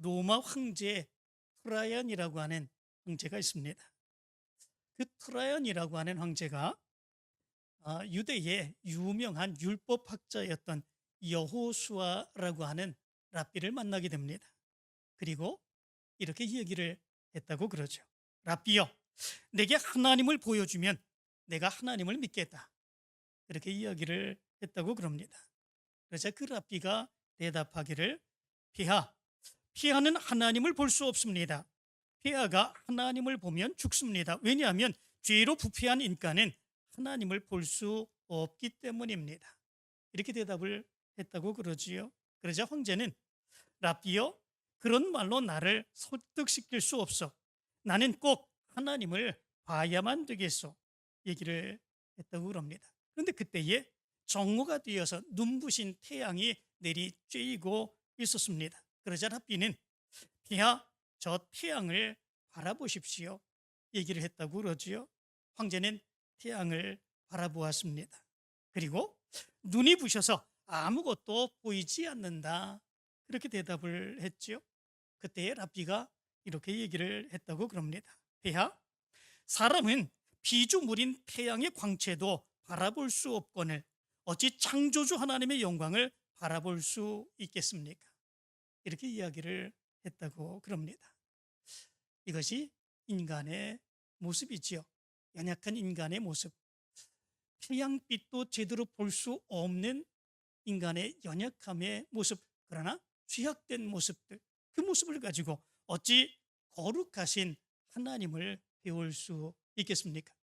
로마 황제 트라이안이라고 하는 황제가 있습니다. 그 트라이안이라고 하는 황제가 유대의 유명한 율법학자였던 여호수아라고 하는 랍비를 만나게 됩니다. 그리고 이렇게 이야기를 했다고 그러죠. 랍비여, 내게 하나님을 보여주면 내가 하나님을 믿겠다. 그렇게 이야기를 했다고 그럽니다. 그러자 그 랍비가 대답하기를, 폐하는 하나님을 볼 수 없습니다. 폐하가 하나님을 보면 죽습니다. 왜냐하면 죄로 부패한 인간은 하나님을 볼 수 없기 때문입니다. 이렇게 대답을 했다고 그러지요. 그러자 황제는, 랍비여, 그런 말로 나를 설득시킬 수 없어. 나는 꼭 하나님을 봐야만 되겠소. 얘기를 했다고 그럽니다. 그런데 그때에 정오가 되어서 눈부신 태양이 내리쬐이고 있었습니다. 그러자 랍비는, 폐하, 저 태양을 바라보십시오. 얘기를 했다고 그러지요. 황제는 태양을 바라보았습니다. 그리고 눈이 부셔서 아무것도 보이지 않는다. 그렇게 대답을 했지요. 그때에 랍비가 이렇게 얘기를 했다고 그럽니다. 폐하, 사람은 피조물인 태양의 광채도 바라볼 수 없거늘 어찌 창조주 하나님의 영광을 바라볼 수 있겠습니까? 이렇게 이야기를 했다고 그럽니다. 이것이 인간의 모습이지요. 연약한 인간의 모습. 태양빛도 제대로 볼 수 없는 인간의 연약함의 모습. 그러나 취약된 모습들, 그 모습을 가지고 어찌 거룩하신 하나님을 배울 수 있겠습니까?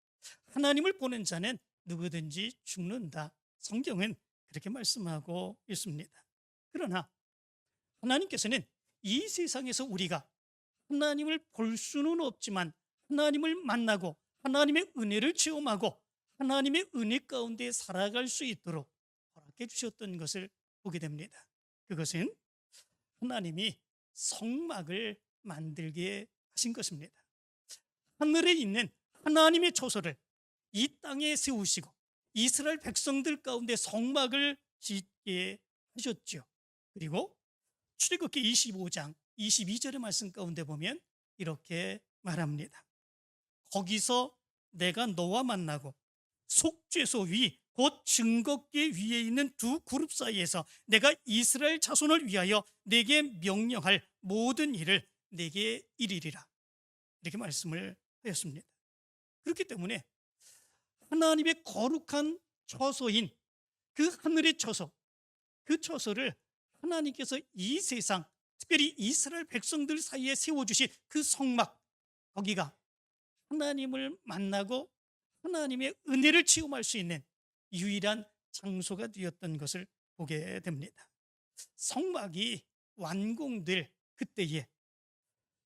하나님을 보는 자는 누구든지 죽는다. 성경은 그렇게 말씀하고 있습니다. 그러나 하나님께서는 이 세상에서 우리가 하나님을 볼 수는 없지만 하나님을 만나고 하나님의 은혜를 체험하고 하나님의 은혜 가운데 살아갈 수 있도록 허락해 주셨던 것을 보게 됩니다. 그것은 하나님이 성막을 만들게 하신 것입니다. 하늘에 있는 하나님의 초소를 이 땅에 세우시고 이스라엘 백성들 가운데 성막을 짓게 하셨죠. 그리고 출애굽기 25장 22절의 말씀 가운데 보면 이렇게 말합니다. 거기서 내가 너와 만나고 속죄소 위 곧 증거궤 위에 있는 두 그룹 사이에서 내가 이스라엘 자손을 위하여 내게 명령할 모든 일을 내게 이르리라. 이렇게 말씀을 하였습니다. 그렇기 때문에 하나님의 거룩한 처소인 그 하늘의 처소, 그 처소를 하나님께서 이 세상, 특별히 이스라엘 백성들 사이에 세워주신 그 성막, 거기가 하나님을 만나고 하나님의 은혜를 체험할 수 있는 유일한 장소가 되었던 것을 보게 됩니다. 성막이 완공될 그때에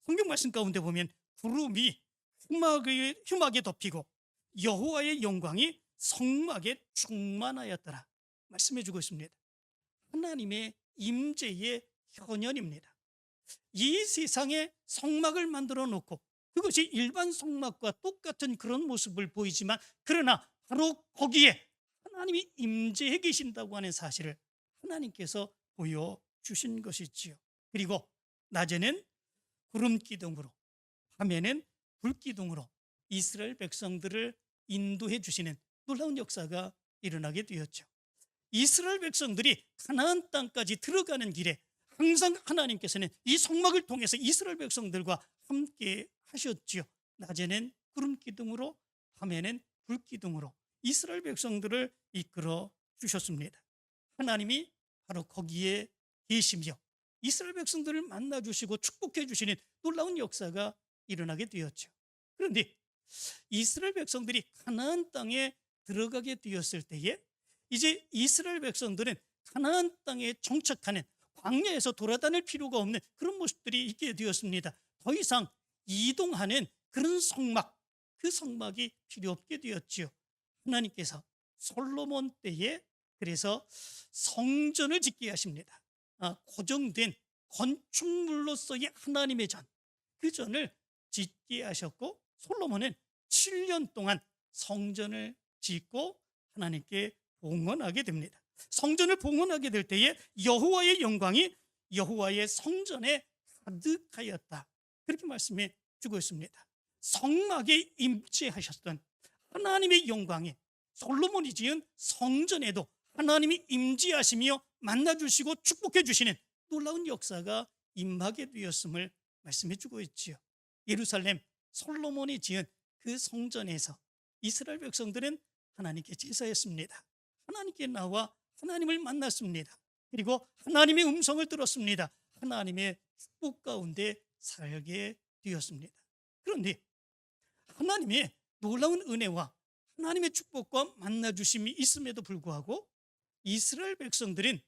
성경 말씀 가운데 보면 구름이 휘막에 덮이고 여호와의 영광이 성막에 충만하였더라 말씀해 주고 있습니다. 하나님의 임재의 현현입니다. 이 세상에 성막을 만들어 놓고 그것이 일반 성막과 똑같은 그런 모습을 보이지만 그러나 바로 거기에 하나님이 임재해 계신다고 하는 사실을 하나님께서 보여주신 것이지요. 그리고 낮에는 구름 기둥으로 밤에는 불 기둥으로 이스라엘 백성들을 인도해 주시는 놀라운 역사가 일어나게 되었죠. 이스라엘 백성들이 가나안 땅까지 들어가는 길에 항상 하나님께서는 이 성막을 통해서 이스라엘 백성들과 함께 하셨지요. 낮에는 구름 기둥으로 밤에는 불 기둥으로 이스라엘 백성들을 이끌어 주셨습니다. 하나님이 바로 거기에 계시며 이스라엘 백성들을 만나 주시고 축복해 주시는 놀라운 역사가 일어나게 되었죠. 그런데 이스라엘 백성들이 가나안 땅에 들어가게 되었을 때에 이제 이스라엘 백성들은 가나안 땅에 정착하는 광야에서 돌아다닐 필요가 없는 그런 모습들이 있게 되었습니다. 더 이상 이동하는 그런 성막, 그 성막이 필요 없게 되었지요. 하나님께서 솔로몬 때에 그래서 성전을 짓게 하십니다. 고정된 건축물로서의 하나님의 전, 그 전을 짓게 하셨고 솔로몬은 7년 동안 성전을 짓고 하나님께 봉헌하게 됩니다. 성전을 봉헌하게 될 때에 여호와의 영광이 여호와의 성전에 가득하였다. 그렇게 말씀해 주고 있습니다. 성막에 임재하셨던 하나님의 영광에 솔로몬이 지은 성전에도 하나님이 임재하시며 만나주시고 축복해 주시는 놀라운 역사가 임하게 되었음을 말씀해 주고 있지요. 예루살렘 솔로몬이 지은 그 성전에서 이스라엘 백성들은 하나님께 제사했습니다. 하나님께 나와 하나님을 만났습니다. 그리고 하나님의 음성을 들었습니다. 하나님의 축복 가운데 살게 되었습니다. 그런데 하나님의 놀라운 은혜와 하나님의 축복과 만나주심이 있음에도 불구하고 이스라엘 백성들은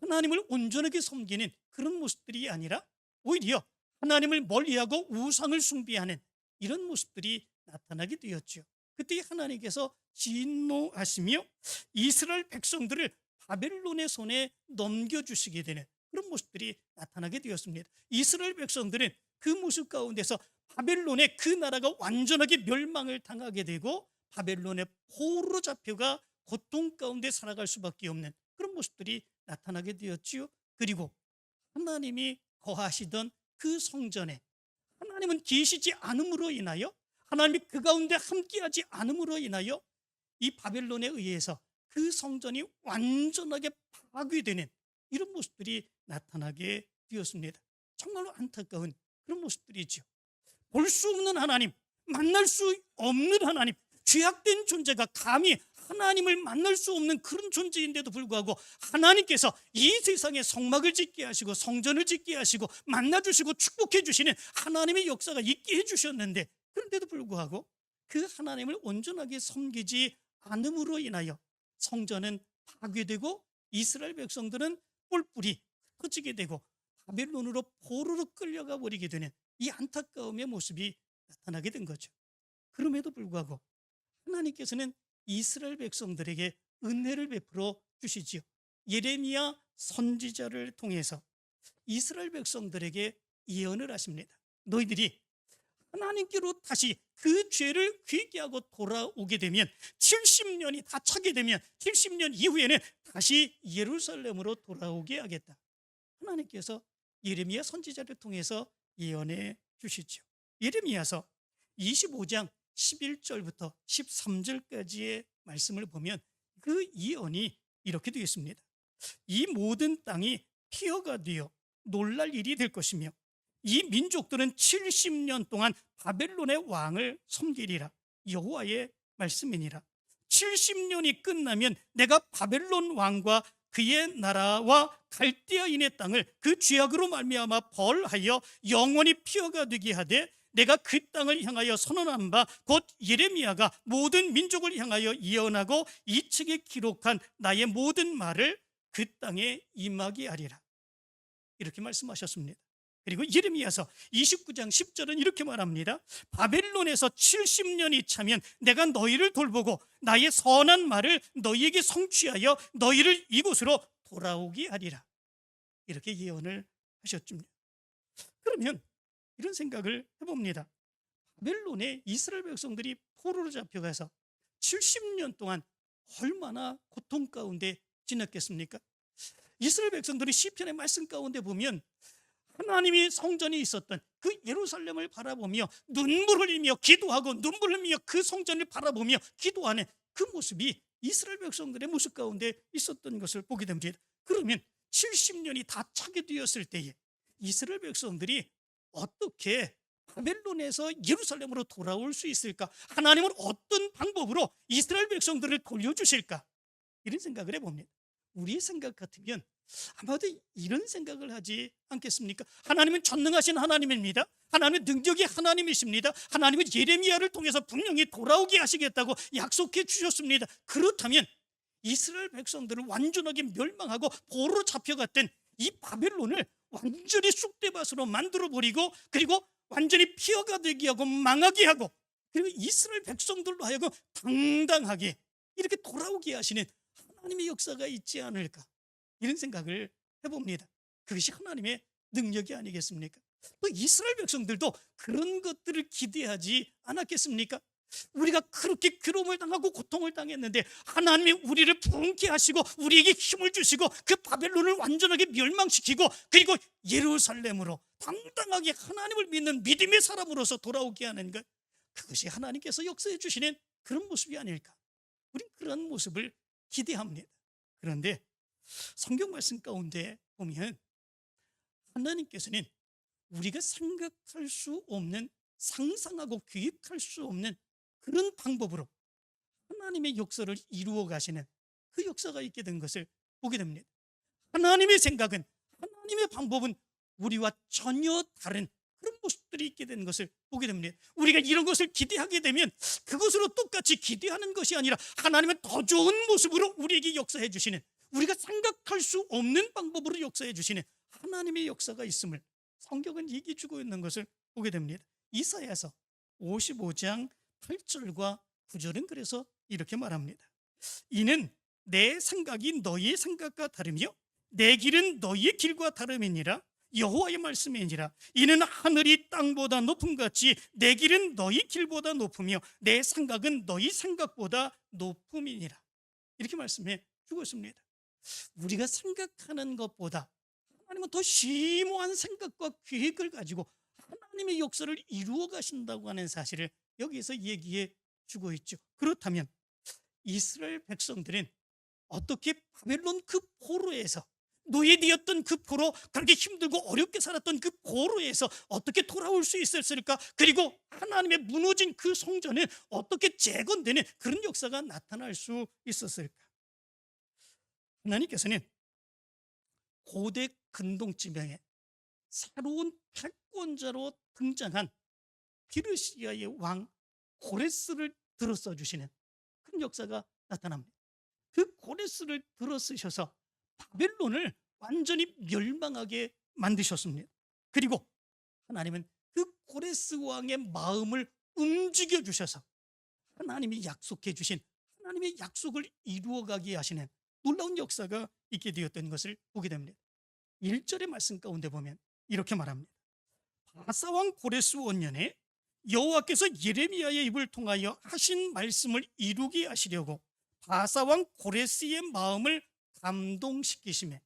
하나님을 온전하게 섬기는 그런 모습들이 아니라 오히려 하나님을 멀리하고 우상을 숭배하는 이런 모습들이 나타나게 되었죠. 그때 하나님께서 진노하시며 이스라엘 백성들을 바벨론의 손에 넘겨주시게 되는 그런 모습들이 나타나게 되었습니다. 이스라엘 백성들은 그 모습 가운데서 바벨론의 그 나라가 완전하게 멸망을 당하게 되고 바벨론의 포로로 잡혀가 고통 가운데 살아갈 수밖에 없는 그런 모습들이 나타나게 되었지요. 그리고 하나님이 거하시던 그 성전에 하나님은 계시지 않음으로 인하여 하나님이 그 가운데 함께하지 않음으로 인하여 이 바벨론에 의해서 그 성전이 완전하게 파괴되는 이런 모습들이 나타나게 되었습니다. 정말로 안타까운 그런 모습들이죠. 볼 수 없는 하나님, 만날 수 없는 하나님, 죄악된 존재가 감히 하나님을 만날 수 없는 그런 존재인데도 불구하고 하나님께서 이 세상에 성막을 짓게 하시고 성전을 짓게 하시고 만나주시고 축복해 주시는 하나님의 역사가 있게 해주셨는데, 그런데도 불구하고 그 하나님을 온전하게 섬기지 않음으로 인하여 성전은 파괴되고 이스라엘 백성들은 뿔뿔이 흩어지게 되고 바벨론으로 포로로 끌려가 버리게 되는 이 안타까움의 모습이 나타나게 된 거죠. 그럼에도 불구하고 하나님께서는 이스라엘 백성들에게 은혜를 베풀어 주시지요. 예레미야 선지자를 통해서 이스라엘 백성들에게 예언을 하십니다. 너희들이 하나님께로 다시 그 죄를 회개하고 돌아오게 되면 70년이 다 차게 되면 70년 이후에는 다시 예루살렘으로 돌아오게 하겠다. 하나님께서 예레미야 선지자를 통해서 예언해 주시죠. 예레미야서 25장 11절부터 13절까지의 말씀을 보면 그 예언이 이렇게 되어 있습니다. 이 모든 땅이 폐허가 되어 놀랄 일이 될 것이며 이 민족들은 70년 동안 바벨론의 왕을 섬기리라. 여호와의 말씀이니라. 70년이 끝나면 내가 바벨론 왕과 그의 나라와 갈대아인의 땅을 그 죄악으로 말미암아 벌하여 영원히 폐허가 되게 하되 내가 그 땅을 향하여 선언한 바 곧 예레미야가 모든 민족을 향하여 예언하고 이 책에 기록한 나의 모든 말을 그 땅에 임하게 하리라. 이렇게 말씀하셨습니다. 그리고 예레미야서 29장 10절은 이렇게 말합니다. 바벨론에서 70년이 차면 내가 너희를 돌보고 나의 선한 말을 너희에게 성취하여 너희를 이곳으로 돌아오게 하리라. 이렇게 예언을 하셨죠. 그러면 이런 생각을 해봅니다. 바벨론에 이스라엘 백성들이 포로로 잡혀가서 70년 동안 얼마나 고통 가운데 지냈겠습니까? 이스라엘 백성들이 시편의 말씀 가운데 보면 하나님이 성전이 있었던 그 예루살렘을 바라보며 눈물 흘리며 기도하고 눈물 흘리며 그 성전을 바라보며 기도하는 그 모습이 이스라엘 백성들의 모습 가운데 있었던 것을 보게 됩니다. 그러면 70년이 다 차게 되었을 때에 이스라엘 백성들이 어떻게 바벨론에서 예루살렘으로 돌아올 수 있을까? 하나님은 어떤 방법으로 이스라엘 백성들을 돌려주실까? 이런 생각을 해봅니다. 우리의 생각 같으면 아마도 이런 생각을 하지 않겠습니까? 하나님은 전능하신 하나님입니다. 하나님은 능력의 하나님이십니다. 하나님은 예레미야를 통해서 분명히 돌아오게 하시겠다고 약속해 주셨습니다. 그렇다면 이스라엘 백성들을 완전하게 멸망하고 포로로 잡혀갔던 이 바벨론을 완전히 쑥대밭으로 만들어버리고 그리고 완전히 폐허가 되게 하고 망하게 하고 그리고 이스라엘 백성들로 하여금 당당하게 이렇게 돌아오게 하시는 하나님의 역사가 있지 않을까, 이런 생각을 해봅니다. 그것이 하나님의 능력이 아니겠습니까? 또 이스라엘 백성들도 그런 것들을 기대하지 않았겠습니까? 우리가 그렇게 괴로움을 당하고 고통을 당했는데 하나님이 우리를 부흥케 하시고 우리에게 힘을 주시고 그 바벨론을 완전하게 멸망시키고 그리고 예루살렘으로 당당하게 하나님을 믿는 믿음의 사람으로서 돌아오게 하는 것, 그것이 하나님께서 역사해 주시는 그런 모습이 아닐까. 우린 그런 모습을 기대합니다. 그런데 성경 말씀 가운데 보면 하나님께서는 우리가 생각할 수 없는, 상상하고 계획할 수 없는 그런 방법으로 하나님의 역사를 이루어 가시는 그 역사가 있게 된 것을 보게 됩니다. 하나님의 생각은, 하나님의 방법은 우리와 전혀 다른 그런 모습들이 있게 된 것을 보게 됩니다. 우리가 이런 것을 기대하게 되면 그것으로 똑같이 기대하는 것이 아니라 하나님은 더 좋은 모습으로 우리에게 역사해 주시는, 우리가 생각할 수 없는 방법으로 역사해 주시는 하나님의 역사가 있음을 성경은 얘기해 주고 있는 것을 보게 됩니다. 이사야서 55장 8절과 9절은 그래서 이렇게 말합니다. 이는 내 생각이 너희의 생각과 다르며 내 길은 너희의 길과 다름이니라. 여호와의 말씀이니라. 이는 하늘이 땅보다 높음같이 내 길은 너희 길보다 높으며 내 생각은 너희 생각보다 높음이니라. 이렇게 말씀해 주고 있습니다. 우리가 생각하는 것보다 하나님은 더 심오한 생각과 계획을 가지고 하나님의 역사를 이루어 가신다고 하는 사실을 여기에서 얘기해 주고 있죠. 그렇다면 이스라엘 백성들은 어떻게 바벨론 그 포로에서, 노예되었던 그 포로, 그렇게 힘들고 어렵게 살았던 그 포로에서 어떻게 돌아올 수 있었을까? 그리고 하나님의 무너진 그 성전은 어떻게 재건되는 그런 역사가 나타날 수 있었을까? 하나님께서는 고대 근동 지명에 새로운 패권자로 등장한 피르시아의 왕 고레스를 들어써 주시는 그런 역사가 나타납니다. 그 고레스를 들어쓰셔서 바벨론을 완전히 멸망하게 만드셨습니다. 그리고 하나님은 그 고레스 왕의 마음을 움직여 주셔서 하나님이 약속해 주신 하나님의 약속을 이루어가게 하시는 놀라운 역사가 있게 되었던 것을 보게 됩니다. 1절의 말씀 가운데 보면 이렇게 말합니다. 바사왕 고레스 원년에 여호와께서 예레미야의 입을 통하여 하신 말씀을 이루게 하시려고 바사왕 고레스의 마음을 감동시키시매,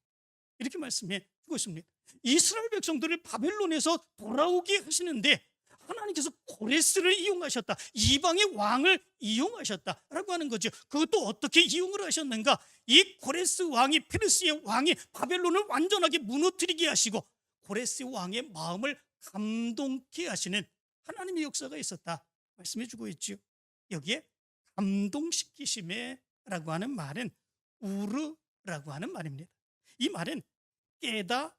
이렇게 말씀해 주고 있습니다. 이스라엘 백성들을 바벨론에서 돌아오게 하시는데 하나님께서 고레스를 이용하셨다, 이방의 왕을 이용하셨다라고 하는 거죠. 그것도 어떻게 이용을 하셨는가? 이 고레스 왕이, 페르시의 왕이 바벨론을 완전하게 무너뜨리게 하시고 고레스 왕의 마음을 감동케 하시는 하나님의 역사가 있었다 말씀해 주고 있죠. 여기에 감동시키심에라고 하는 말은 우르라고 하는 말입니다. 이 말은 깨다,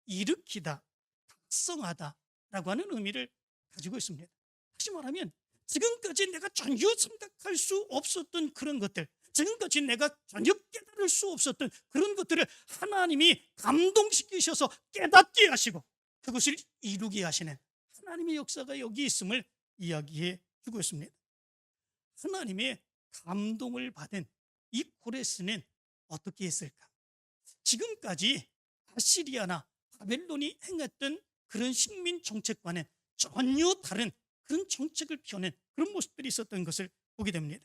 일으키다, 각성하다라고 하는 의미를 가지고 있습니다. 다시 말하면 지금까지 내가 전혀 생각할 수 없었던 그런 것들, 지금까지 내가 전혀 깨달을 수 없었던 그런 것들을 하나님이 감동시키셔서 깨닫게 하시고 그것을 이루게 하시는 하나님의 역사가 여기 있음을 이야기해 주고 있습니다. 하나님의 감동을 받은 이 고레스는 어떻게 했을까? 지금까지 아시리아나 바벨론이 행했던 그런 식민 정책과는 전혀 다른 그런 정책을 펴는 그런 모습들이 있었던 것을 보게 됩니다.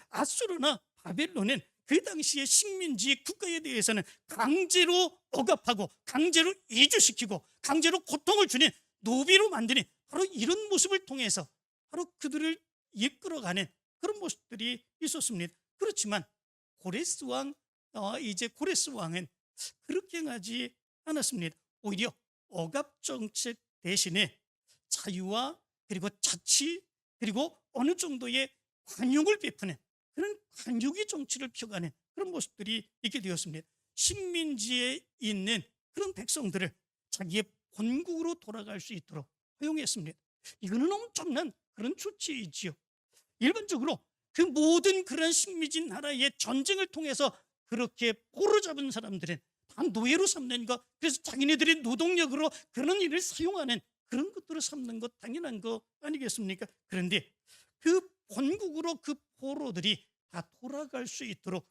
아수르나 바벨론은 그 당시의 식민지 국가에 대해서는 강제로 억압하고 강제로 이주시키고 강제로 고통을 주는, 노비로 만드는 바로 이런 모습을 통해서 바로 그들을 이끌어가는 그런 모습들이 있었습니다. 그렇지만 고레스 왕, 고레스 왕은 그렇게 하지 않았습니다. 오히려 억압 정책 대신에 자유와 그리고 자치, 그리고 어느 정도의 관용을 베푸는 그런 관용의 정치를 펴가는 그런 모습들이 있게 되었습니다. 식민지에 있는 그런 백성들을 자기의 본국으로 돌아갈 수 있도록 허용했습니다. 이거는 엄청난 그런 조치이지요. 일반적으로 그 모든 그런 식민지 나라의 전쟁을 통해서 그렇게 포로 잡은 사람들은 다 노예로 삼는 것, 그래서 자기네들의 노동력으로 그런 일을 사용하는 그런 것들을 삼는 것 당연한 거 아니겠습니까? 그런데 그 본국으로 그 포로들이 다 돌아갈 수 있도록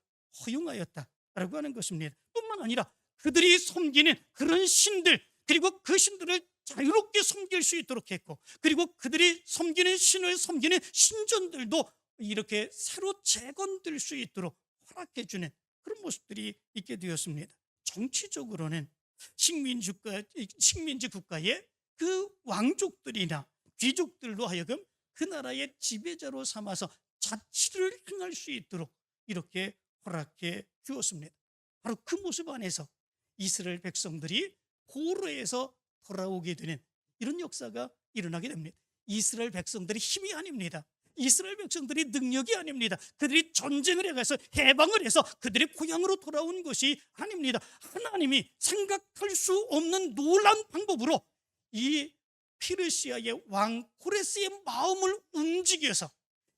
허용하였다라고 하는 것입니다. 뿐만 아니라 그들이 섬기는 그런 신들, 그리고 그 신들을 자유롭게 섬길 수 있도록 했고, 그리고 그들이 섬기는 신을 섬기는 신전들도 이렇게 새로 재건될 수 있도록 허락해 주는 그런 모습들이 있게 되었습니다. 정치적으로는 식민지 국가의 그 왕족들이나 귀족들로 하여금 그 나라의 지배자로 삼아서 자치를 행할 수 있도록 이렇게 허락해 주었습니다. 바로 그 모습 안에서 이스라엘 백성들이 포로에서 돌아오게 되는 이런 역사가 일어나게 됩니다. 이스라엘 백성들이 힘이 아닙니다. 이스라엘 백성들이 능력이 아닙니다. 그들이 전쟁을 해가서 해방을 해서 그들의 고향으로 돌아온 것이 아닙니다. 하나님이 생각할 수 없는 놀라운 방법으로 이 페르시아의 왕 고레스의 마음을 움직여서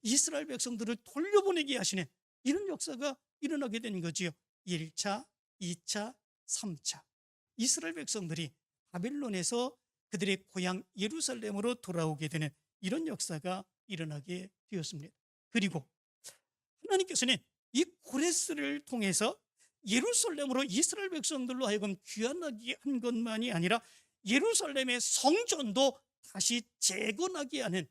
이스라엘 백성들을 돌려보내게 하시는 이런 역사가 일어나게 된 거지요. 1차, 2차, 3차. 이스라엘 백성들이 바벨론에서 그들의 고향 예루살렘으로 돌아오게 되는 이런 역사가 일어나게 되었습니다. 그리고 하나님께서는 이 고레스를 통해서 예루살렘으로 이스라엘 백성들로 하여금 귀환하게 한 것만이 아니라 예루살렘의 성전도 다시 재건하게 하는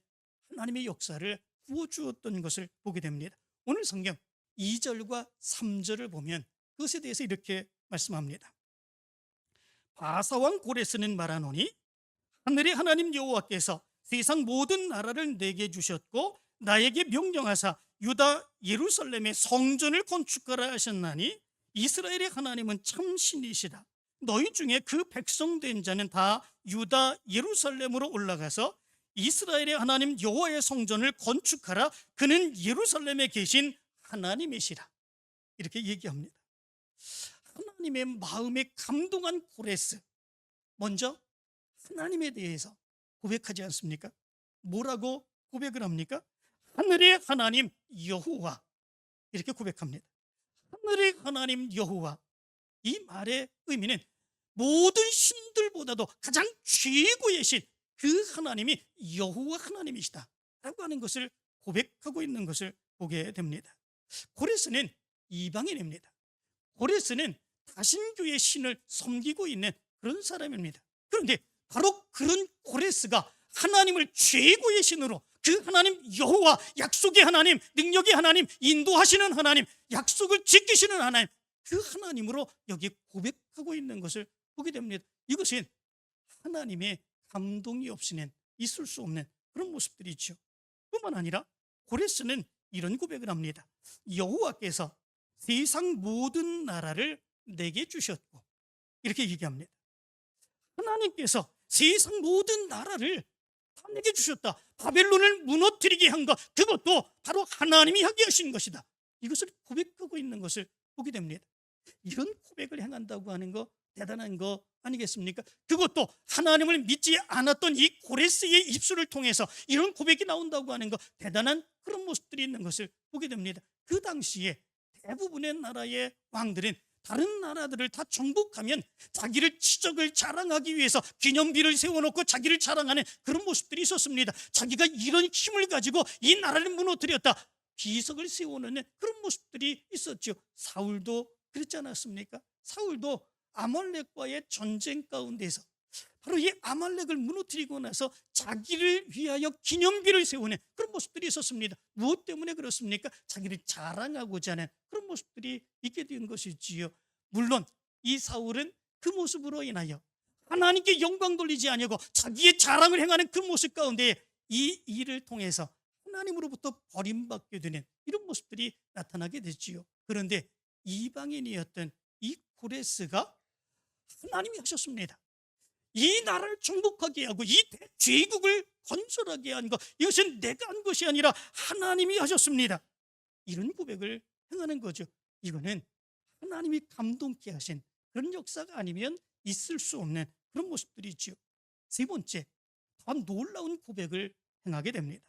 하나님의 역사를 부어주었던 것을 보게 됩니다. 오늘 성경 2절과 3절을 보면 그것에 대해서 이렇게 말씀합니다. 바사왕 고레스는 말하노니 하늘의 하나님 여호와께서 세상 모든 나라를 내게 주셨고 나에게 명령하사 유다 예루살렘의 성전을 건축하라 하셨나니 이스라엘의 하나님은 참 신이시다. 너희 중에 그 백성된 자는 다 유다 예루살렘으로 올라가서 이스라엘의 하나님 여호와의 성전을 건축하라. 그는 예루살렘에 계신 하나님이시라. 이렇게 얘기합니다. 하나님의 마음에 감동한 고레스, 먼저 하나님에 대해서 고백하지 않습니까? 뭐라고 고백을 합니까? 하늘의 하나님 여호와, 이렇게 고백합니다. 하늘의 하나님 여호와. 이 말의 의미는 모든 신들보다도 가장 최고의 신, 그 하나님이 여호와 하나님이시다 라고 하는 것을 고백하고 있는 것을 보게 됩니다. 고레스는 이방인입니다. 고레스는 다신교의 신을 섬기고 있는 그런 사람입니다. 그런데 바로 그런 고레스가 하나님을 최고의 신으로, 그 하나님 여호와, 약속의 하나님, 능력의 하나님, 인도하시는 하나님, 약속을 지키시는 하나님, 그 하나님으로 여기 고백하고 있는 것을 보게 됩니다. 이것은 하나님의 감동이 없이는 있을 수 없는 그런 모습들이죠. 뿐만 아니라 고레스는 이런 고백을 합니다. 여호와께서 세상 모든 나라를 내게 주셨고, 이렇게 얘기합니다. 하나님께서 세상 모든 나라를 다 내게 주셨다. 바벨론을 무너뜨리게 한 것, 그것도 바로 하나님이 하게 하신 것이다. 이것을 고백하고 있는 것을 보게 됩니다. 이런 고백을 행한다고 하는 거 대단한 거 아니겠습니까? 그것도 하나님을 믿지 않았던 이 고레스의 입술을 통해서 이런 고백이 나온다고 하는 거 대단한 그런 모습들이 있는 것을 보게 됩니다. 그 당시에 대부분의 나라의 왕들은 다른 나라들을 다 정복하면 자기를 치적을 자랑하기 위해서 기념비를 세워놓고 자기를 자랑하는 그런 모습들이 있었습니다. 자기가 이런 힘을 가지고 이 나라를 무너뜨렸다, 비석을 세워놓는 그런 모습들이 있었죠. 사울도 그렇지 않았습니까? 사울도 아말렉과의 전쟁 가운데서 바로 이 아말렉을 무너뜨리고 나서 자기를 위하여 기념비를 세우는 그런 모습들이 있었습니다. 무엇 때문에 그렇습니까? 자기를 자랑하고자 하는 그런 모습들이 있게 된 것이지요. 물론 이 사울은 그 모습으로 인하여 하나님께 영광 돌리지 아니하고 자기의 자랑을 행하는 그 모습 가운데 이 일을 통해서 하나님으로부터 버림받게 되는 이런 모습들이 나타나게 됐지요. 그런데 이방인이었던 이 고레스가 하나님이 하셨습니다. 이 나라를 정복하게 하고 이 대제국을 건설하게 한 것, 이것은 내가 한 것이 아니라 하나님이 하셨습니다. 이런 고백을 행하는 거죠. 이거는 하나님이 감동케 하신 그런 역사가 아니면 있을 수 없는 그런 모습들이죠. 세 번째, 더 놀라운 고백을 행하게 됩니다.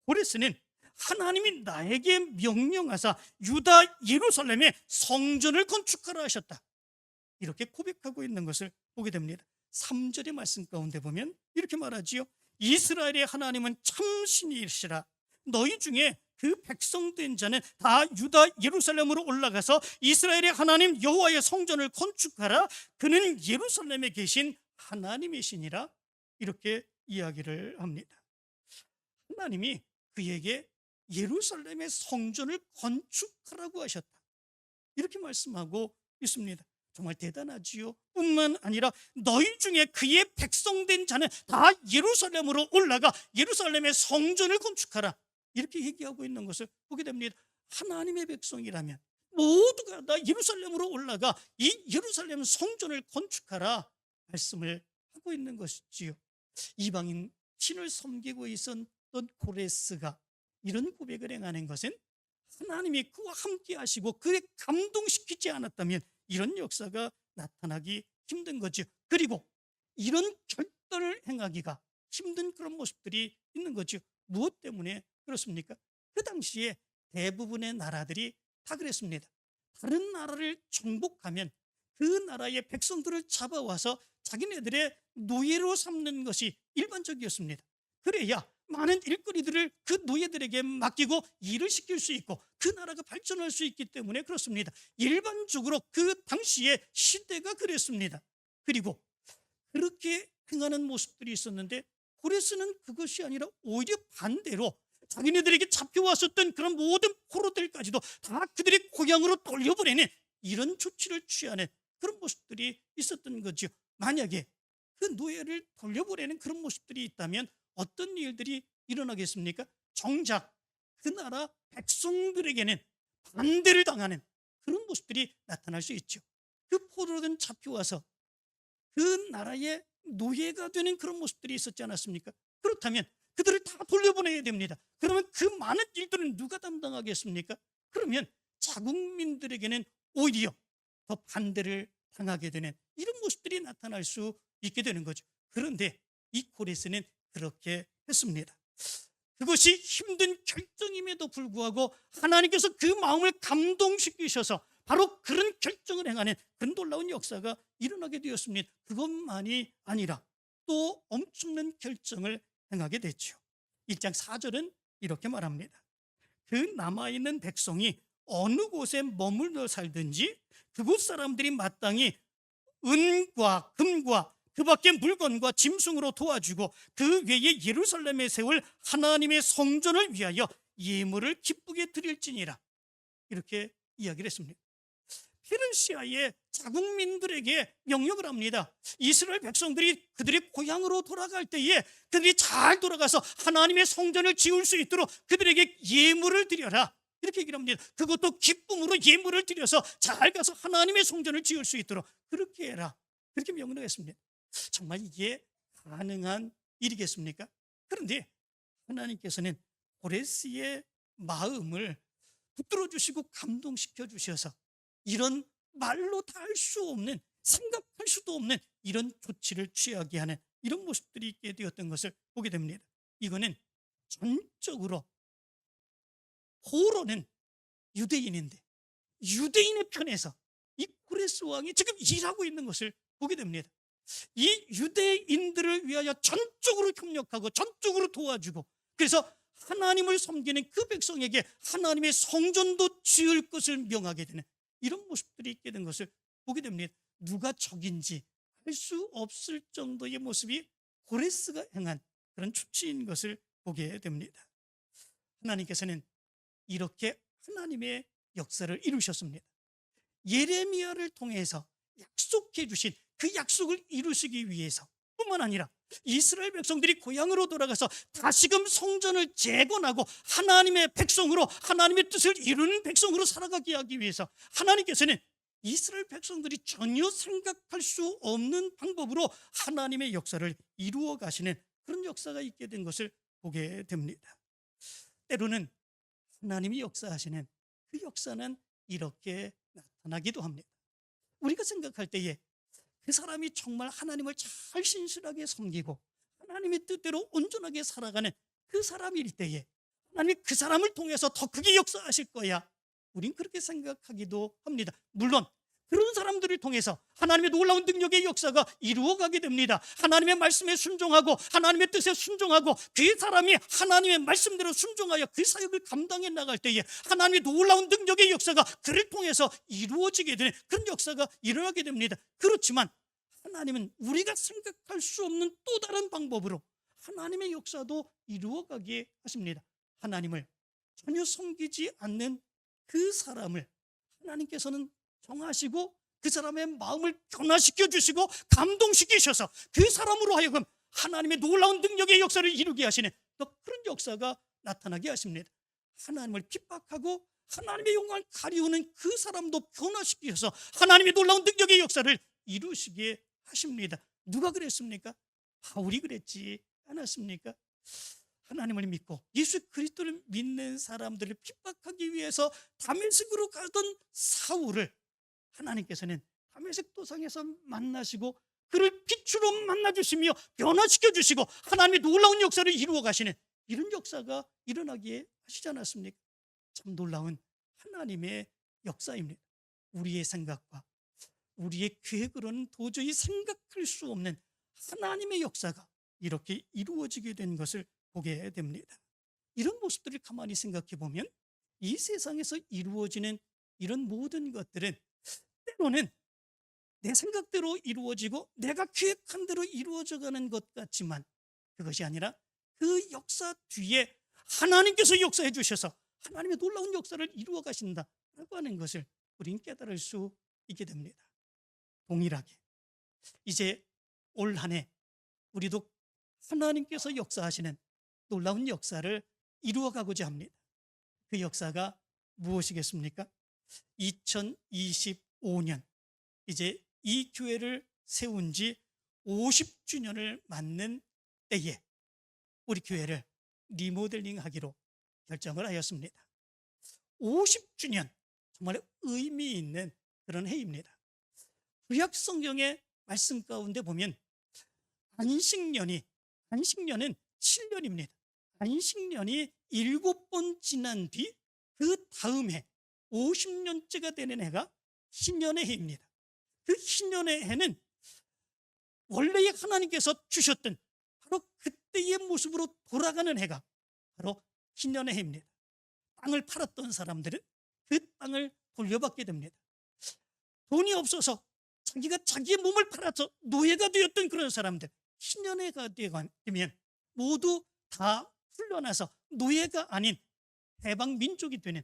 고레스는 하나님이 나에게 명령하사 유다 예루살렘에 성전을 건축하라 하셨다, 이렇게 고백하고 있는 것을 보게 됩니다. 3절의 말씀 가운데 보면 이렇게 말하지요. 이스라엘의 하나님은 참 신이시라. 너희 중에 그 백성된 자는 다 유다 예루살렘으로 올라가서 이스라엘의 하나님 여호와의 성전을 건축하라. 그는 예루살렘에 계신 하나님이시니라. 이렇게 이야기를 합니다. 하나님이 그에게 예루살렘의 성전을 건축하라고 하셨다, 이렇게 말씀하고 있습니다. 정말 대단하지요. 뿐만 아니라 너희 중에 그의 백성된 자는 다 예루살렘으로 올라가 예루살렘의 성전을 건축하라, 이렇게 얘기하고 있는 것을 보게 됩니다. 하나님의 백성이라면 모두가 다 예루살렘으로 올라가 이 예루살렘 성전을 건축하라 말씀을 하고 있는 것이지요. 이방인 신을 섬기고 있었던 고레스가 이런 고백을 행하는 것은 하나님이 그와 함께 하시고 그에 감동시키지 않았다면 이런 역사가 나타나기 힘든 거죠. 그리고 이런 결단을 행하기가 힘든 그런 모습들이 있는 거죠. 무엇 때문에 그렇습니까? 그 당시에 대부분의 나라들이 다 그랬습니다. 다른 나라를 정복하면 그 나라의 백성들을 잡아와서 자기네들의 노예로 삼는 것이 일반적이었습니다. 그래야 많은 일거리들을 그 노예들에게 맡기고 일을 시킬 수 있고 그 나라가 발전할 수 있기 때문에 그렇습니다. 일반적으로 그 당시의 시대가 그랬습니다. 그리고 그렇게 행하는 모습들이 있었는데 고레스는 그것이 아니라 오히려 반대로 자기네들에게 잡혀왔었던 그런 모든 포로들까지도 다 그들의 고향으로 돌려보내는 이런 조치를 취하는 그런 모습들이 있었던 거죠. 만약에 그 노예를 돌려보내는 그런 모습들이 있다면 어떤 일들이 일어나겠습니까? 정작 그 나라 백성들에게는 반대를 당하는 그런 모습들이 나타날 수 있죠. 그 포로든 잡혀와서 그 나라의 노예가 되는 그런 모습들이 있었지 않았습니까? 그렇다면 그들을 다 돌려보내야 됩니다. 그러면 그 많은 일들은 누가 담당하겠습니까? 그러면 자국민들에게는 오히려 더 반대를 당하게 되는 이런 모습들이 나타날 수 있게 되는 거죠. 그런데 이 고레스는 그렇게 했습니다. 그것이 힘든 결정임에도 불구하고 하나님께서 그 마음을 감동시키셔서 바로 그런 결정을 행하는 그런 놀라운 역사가 일어나게 되었습니다. 그것만이 아니라 또 엄청난 결정을 행하게 됐죠. 1장 4절은 이렇게 말합니다. 그 남아있는 백성이 어느 곳에 머물러 살든지 그곳 사람들이 마땅히 은과 금과 그 밖에 물건과 짐승으로 도와주고 그 외에 예루살렘에 세울 하나님의 성전을 위하여 예물을 기쁘게 드릴지니라, 이렇게 이야기를 했습니다. 페르시아의 자국민들에게 명령을 합니다. 이스라엘 백성들이 그들의 고향으로 돌아갈 때에 그들이 잘 돌아가서 하나님의 성전을 지을 수 있도록 그들에게 예물을 드려라, 이렇게 얘기를 합니다. 그것도 기쁨으로 예물을 드려서 잘 가서 하나님의 성전을 지을 수 있도록 그렇게 해라, 그렇게 명령을 했습니다. 정말 이게 가능한 일이겠습니까? 그런데 하나님께서는 고레스의 마음을 붙들어 주시고 감동시켜 주셔서 이런 말로 다 할 수 없는, 생각할 수도 없는 이런 조치를 취하게 하는 이런 모습들이 있게 되었던 것을 보게 됩니다. 이거는 전적으로 포로는 유대인인데 유대인의 편에서 이 고레스 왕이 지금 일하고 있는 것을 보게 됩니다. 이 유대인들을 위하여 전적으로 협력하고 전적으로 도와주고, 그래서 하나님을 섬기는 그 백성에게 하나님의 성전도 지을 것을 명하게 되는 이런 모습들이 있게 된 것을 보게 됩니다. 누가 적인지 알 수 없을 정도의 모습이 고레스가 행한 그런 조치인 것을 보게 됩니다. 하나님께서는 이렇게 하나님의 역사를 이루셨습니다. 예레미야를 통해서 약속해 주신 그 약속을 이루시기 위해서 뿐만 아니라 이스라엘 백성들이 고향으로 돌아가서 다시금 성전을 재건하고 하나님의 백성으로 하나님의 뜻을 이루는 백성으로 살아가게 하기 위해서 하나님께서는 이스라엘 백성들이 전혀 생각할 수 없는 방법으로 하나님의 역사를 이루어 가시는 그런 역사가 있게 된 것을 보게 됩니다. 때로는 하나님이 역사하시는 그 역사는 이렇게 나타나기도 합니다. 우리가 생각할 때에 그 사람이 정말 하나님을 잘 신실하게 섬기고 하나님의 뜻대로 온전하게 살아가는 그 사람일 때에 하나님이 그 사람을 통해서 더 크게 역사하실 거야, 우린 그렇게 생각하기도 합니다. 물론 그런 사람들을 통해서 하나님의 놀라운 능력의 역사가 이루어가게 됩니다. 하나님의 말씀에 순종하고 하나님의 뜻에 순종하고 그 사람이 하나님의 말씀대로 순종하여 그 사역을 감당해 나갈 때에 하나님의 놀라운 능력의 역사가 그를 통해서 이루어지게 되는 그런 역사가 일어나게 됩니다. 그렇지만 하나님은 우리가 생각할 수 없는 또 다른 방법으로 하나님의 역사도 이루어가게 하십니다. 하나님을 전혀 섬기지 않는 그 사람을 하나님께서는 정하시고 그 사람의 마음을 변화시켜 주시고 감동시키셔서 그 사람으로 하여금 하나님의 놀라운 능력의 역사를 이루게 하시는 또 그런 역사가 나타나게 하십니다. 하나님을 핍박하고 하나님의 영광을 가리우는 그 사람도 변화시키셔서 하나님의 놀라운 능력의 역사를 이루시게 하십니다. 누가 그랬습니까? 바울이 그랬지 않았습니까? 하나님을 믿고 예수 그리스도를 믿는 사람들을 핍박하기 위해서 다메섹으로 가던 사울을 하나님께서는 다메섹 도상에서 만나시고 그를 빛으로 만나주시며 변화시켜주시고 하나님의 놀라운 역사를 이루어 가시는 이런 역사가 일어나게 하시지 않았습니까? 참 놀라운 하나님의 역사입니다. 우리의 생각과 우리의 계획으로는 도저히 생각할 수 없는 하나님의 역사가 이렇게 이루어지게 된 것을 보게 됩니다. 이런 모습들을 가만히 생각해 보면 이 세상에서 이루어지는 이런 모든 것들은 때로는 내 생각대로 이루어지고 내가 계획한 대로 이루어져가는 것 같지만 그것이 아니라 그 역사 뒤에 하나님께서 역사해 주셔서 하나님의 놀라운 역사를 이루어 가신다라고 하는 것을 우리는 깨달을 수 있게 됩니다. 동일하게 이제 올 한 해 우리도 하나님께서 역사하시는 놀라운 역사를 이루어가고자 합니다. 그 역사가 무엇이겠습니까? 2025년 이제 이 교회를 세운 지 50주년을 맞는 때에 우리 교회를 리모델링하기로 결정을 하였습니다. 50주년 정말 의미 있는 그런 해입니다. 구약 성경의 말씀 가운데 보면 안식년은 7년입니다. 안식년이 7번 지난 뒤 그 다음 해 50년째가 되는 해가 희년의 해입니다. 그 희년의 해는 원래 하나님께서 주셨던 바로 그때의 모습으로 돌아가는 해가 바로 희년의 해입니다. 땅을 팔았던 사람들은 그 땅을 돌려받게 됩니다. 돈이 없어서 자기가 자기의 몸을 팔아서 노예가 되었던 그런 사람들 희년해가 되면 모두 다 풀려나서 노예가 아닌 해방 민족이 되는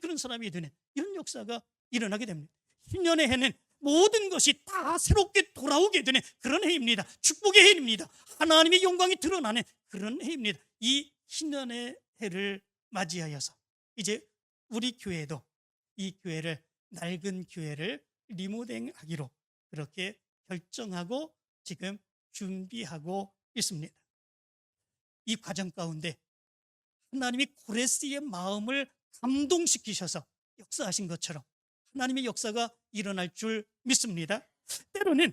그런 사람이 되는 이런 역사가 일어나게 됩니다. 희년의 해는 모든 것이 다 새롭게 돌아오게 되는 그런 해입니다. 축복의 해입니다. 하나님의 영광이 드러나는 그런 해입니다. 이 희년의 해를 맞이하여서 이제 우리 교회도 이 교회를 낡은 교회를 리모델링하기로 그렇게 결정하고 지금 준비하고 있습니다. 이 과정 가운데 하나님이 고레스의 마음을 감동시키셔서 역사하신 것처럼 하나님의 역사가 일어날 줄 믿습니다. 때로는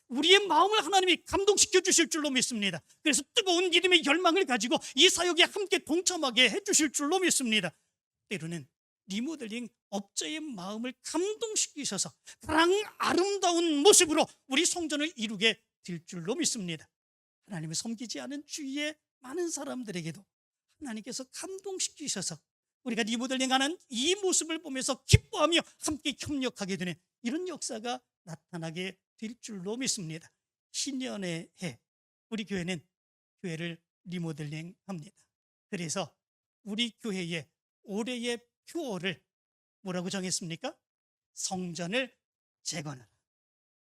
우리의 마음을 하나님이 감동시켜 주실 줄로 믿습니다. 그래서 뜨거운 믿음의 열망을 가지고 이 사역에 함께 동참하게 해주실 줄로 믿습니다. 때로는 리모델링 업자의 마음을 감동시키셔서 가장 아름다운 모습으로 우리 성전을 이루게 될 줄로 믿습니다. 하나님을 섬기지 않은 주위의 많은 사람들에게도 하나님께서 감동시키셔서 우리가 리모델링하는 이 모습을 보면서 기뻐하며 함께 협력하게 되는 이런 역사가 나타나게 될 줄로 믿습니다. 신년의 해 우리 교회는 교회를 리모델링합니다. 그래서 우리 교회의 올해의 표어를 뭐라고 정했습니까? 성전을 재건하라.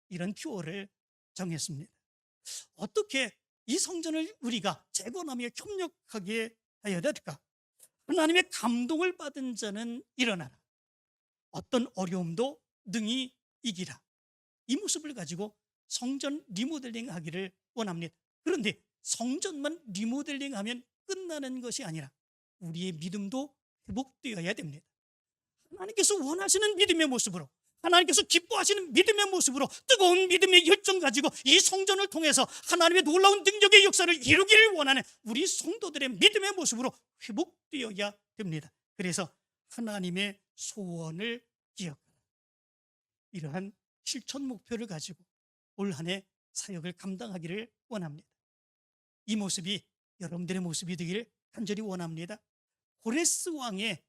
이런 표어를 정했습니다. 어떻게 이 성전을 우리가 재건하며 협력하게 해야 될까? 하나님의 감동을 받은 자는 일어나라. 어떤 어려움도 능히 이기라. 이 모습을 가지고 성전 리모델링 하기를 원합니다. 그런데 성전만 리모델링하면 끝나는 것이 아니라 우리의 믿음도 회복되어야 됩니다. 하나님께서 원하시는 믿음의 모습으로 하나님께서 기뻐하시는 믿음의 모습으로 뜨거운 믿음의 열정 가지고 이 성전을 통해서 하나님의 놀라운 능력의 역사를 이루기를 원하는 우리 성도들의 믿음의 모습으로 회복되어야 됩니다. 그래서 하나님의 소원을 기억하라. 이러한 실천 목표를 가지고 올 한 해 사역을 감당하기를 원합니다. 이 모습이 여러분들의 모습이 되기를 간절히 원합니다. 고레스 왕의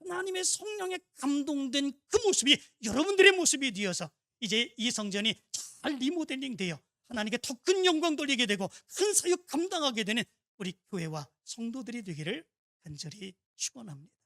하나님의 성령에 감동된 그 모습이 여러분들의 모습이 되어서 이제 이 성전이 잘 리모델링 되어 하나님께 더 큰 영광 돌리게 되고 큰 사역 감당하게 되는 우리 교회와 성도들이 되기를 간절히 축원합니다.